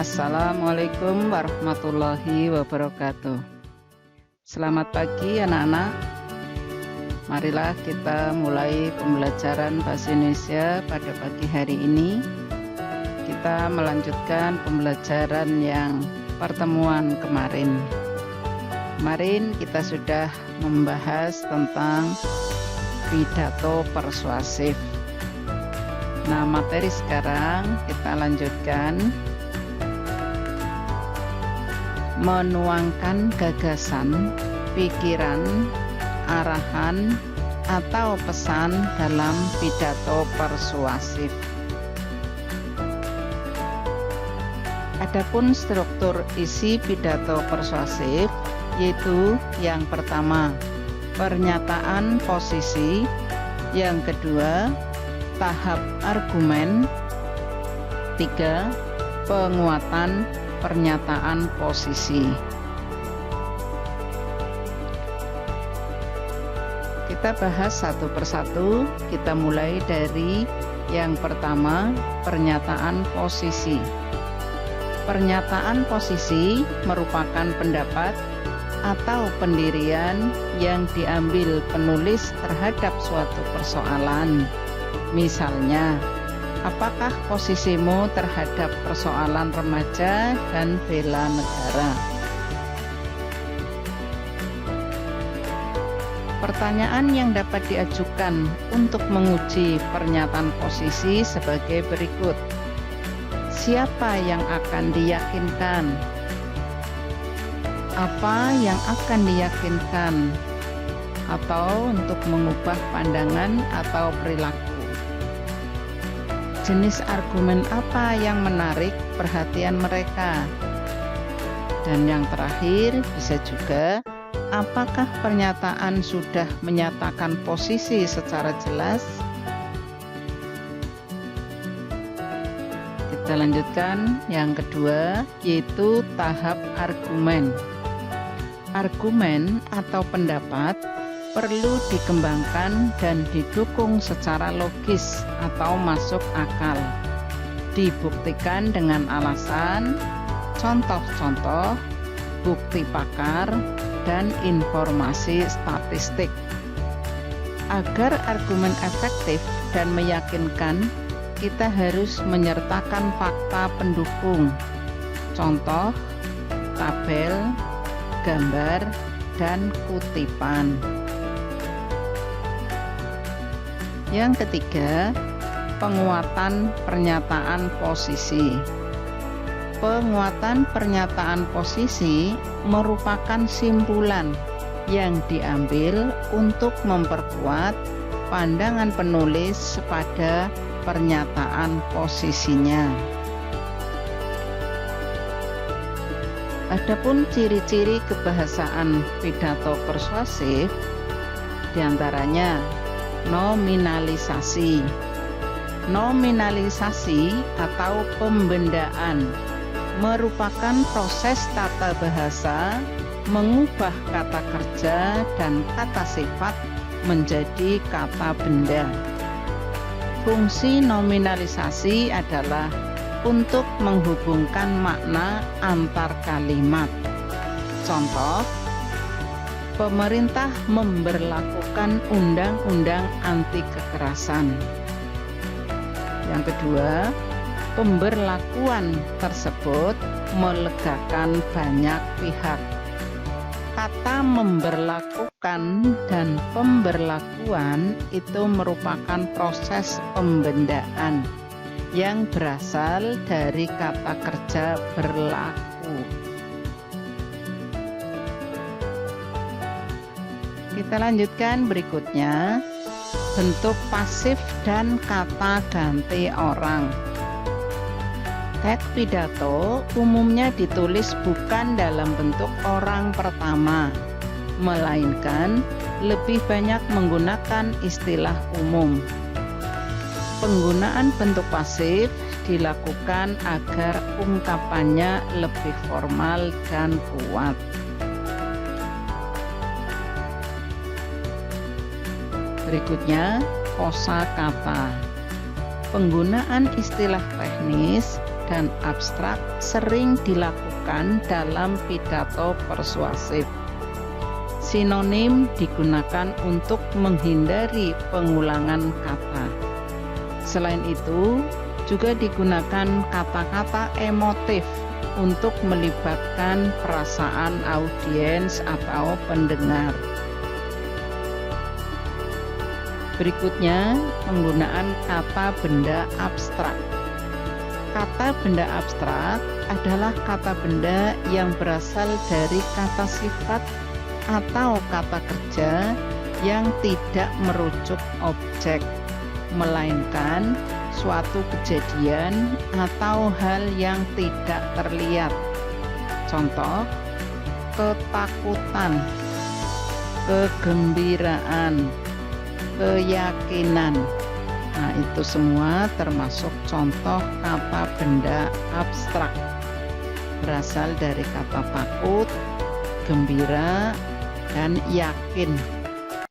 Assalamualaikum warahmatullahi wabarakatuh. Selamat pagi anak-anak. Marilah kita mulai pembelajaran bahasa Indonesia pada pagi hari ini. Kita melanjutkan pembelajaran yang pertemuan kemarin. Kemarin kita sudah membahas tentang pidato persuasif. Nah, materi sekarang kita lanjutkan menuangkan gagasan, pikiran, arahan, atau pesan dalam pidato persuasif. Adapun struktur isi pidato persuasif yaitu yang pertama, pernyataan posisi, yang kedua, tahap argumen, tiga, penguatan pernyataan posisi. Kita bahas satu persatu. Kita mulai dari yang pertama, pernyataan posisi. Pernyataan posisi merupakan pendapat atau pendirian yang diambil penulis terhadap suatu persoalan. Misalnya, apakah posisimu terhadap persoalan remaja dan bela negara? Pertanyaan yang dapat diajukan untuk menguji pernyataan posisi sebagai berikut. Siapa yang akan diyakinkan? Apa yang akan diyakinkan? Atau untuk mengubah pandangan atau perilaku? Jenis argumen apa yang menarik perhatian mereka? Dan yang terakhir bisa juga, apakah pernyataan sudah menyatakan posisi secara jelas? Kita lanjutkan yang kedua, yaitu tahap argumen. Argumen atau pendapat perlu dikembangkan dan didukung secara logis atau masuk akal. Dibuktikan dengan alasan, contoh-contoh, bukti pakar, dan informasi statistik. Agar argumen efektif dan meyakinkan, kita harus menyertakan fakta pendukung, contoh, tabel, gambar, dan kutipan. Yang ketiga, penguatan pernyataan posisi. Penguatan pernyataan posisi merupakan simpulan yang diambil untuk memperkuat pandangan penulis pada pernyataan posisinya. Adapun ciri-ciri kebahasaan pidato persuasif diantaranya nominalisasi. Nominalisasi atau pembendaan merupakan proses tata bahasa mengubah kata kerja dan kata sifat menjadi kata benda. Fungsi nominalisasi adalah untuk menghubungkan makna antar kalimat. Contoh, pemerintah memberlakukan undang-undang anti kekerasan. Yang kedua, pemberlakuan tersebut melegakan banyak pihak. Kata memberlakukan dan pemberlakuan itu merupakan proses pembendaan yang berasal dari kata kerja berlaku. Kita lanjutkan berikutnya, bentuk pasif dan kata ganti orang. Teks pidato umumnya ditulis bukan dalam bentuk orang pertama, melainkan lebih banyak menggunakan istilah umum. Penggunaan bentuk pasif dilakukan agar ungkapannya lebih formal dan kuat. Berikutnya, kosakata. Penggunaan istilah teknis dan abstrak sering dilakukan dalam pidato persuasif. Sinonim digunakan untuk menghindari pengulangan kata. Selain itu, juga digunakan kata-kata emotif untuk melibatkan perasaan audiens atau pendengar. Berikutnya, penggunaan kata benda abstrak. Kata benda abstrak adalah kata benda yang berasal dari kata sifat atau kata kerja yang tidak merujuk objek, melainkan suatu kejadian atau hal yang tidak terlihat. Contoh, ketakutan, kegembiraan, keyakinan. Nah, itu semua termasuk contoh kata benda abstrak. Berasal dari kata takut, gembira, dan yakin.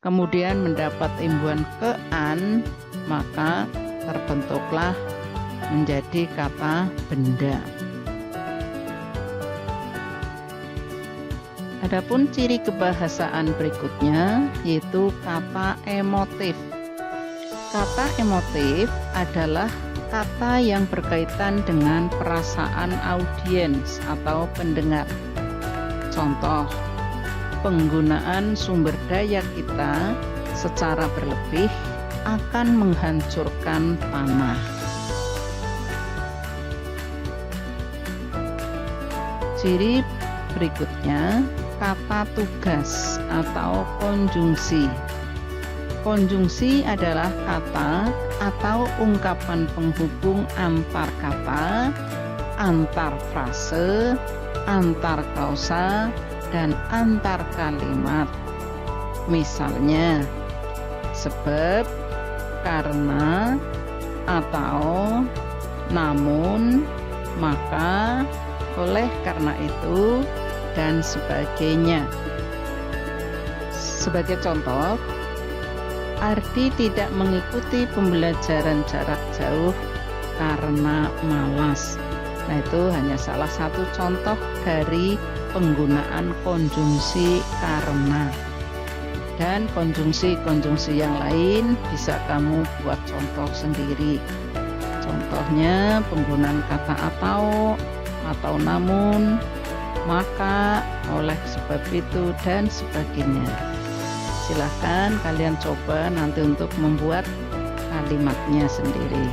Kemudian mendapat imbuhan ke-an, maka terbentuklah menjadi kata benda. Adapun ciri kebahasaan berikutnya yaitu kata emotif. Kata emotif adalah kata yang berkaitan dengan perasaan audiens atau pendengar. Contoh, penggunaan sumber daya kita secara berlebih akan menghancurkan tanah. Ciri berikutnya, kata tugas atau konjungsi. Konjungsi adalah kata atau ungkapan penghubung antar kata, antar frase, antar kausa, dan antar kalimat. Misalnya, sebab, karena, atau, namun, maka, oleh karena itu, dan sebagainya. Sebagai contoh, Ardi tidak mengikuti pembelajaran jarak jauh karena malas. Nah, itu hanya salah satu contoh dari penggunaan konjungsi karena. Dan konjungsi-konjungsi yang lain bisa kamu buat contoh sendiri. Contohnya penggunaan kata atau namun, maka, oleh sebab itu, dan sebagainya. Silahkan kalian coba nanti untuk membuat kalimatnya sendiri.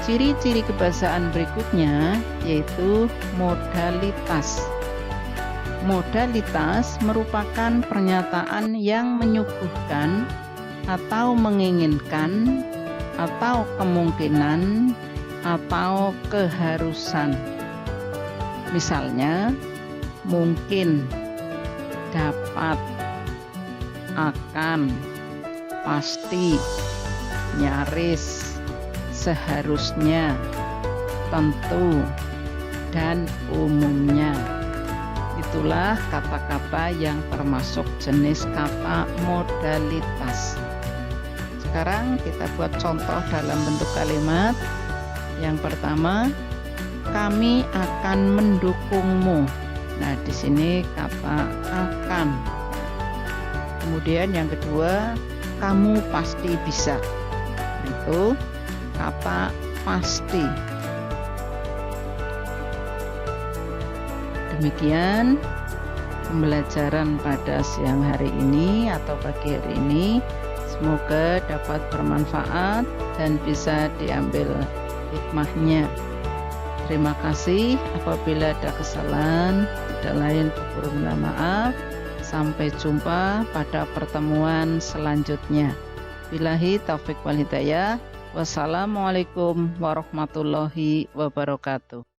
Ciri-ciri kebahasaan berikutnya yaitu modalitas. Modalitas merupakan pernyataan yang menyuguhkan atau menginginkan atau kemungkinan atau keharusan. Misalnya, mungkin, dapat, akan, pasti, nyaris, seharusnya, tentu, dan umumnya. Itulah kata-kata yang termasuk jenis kata modalitas. Sekarang kita buat contoh dalam bentuk kalimat. Yang pertama, kami akan mendukungmu. Nah, di sini kata akan. Kemudian yang kedua, kamu pasti bisa. Itu kata pasti. Demikian pembelajaran pada siang hari ini atau pagi hari ini. Semoga dapat bermanfaat dan bisa diambil hikmahnya. Terima kasih. Apabila ada kesalahan, tidak lain keburu minta maaf. Sampai jumpa pada pertemuan selanjutnya. Billahi taufiq wal hidayah. Wassalamualaikum warahmatullahi wabarakatuh.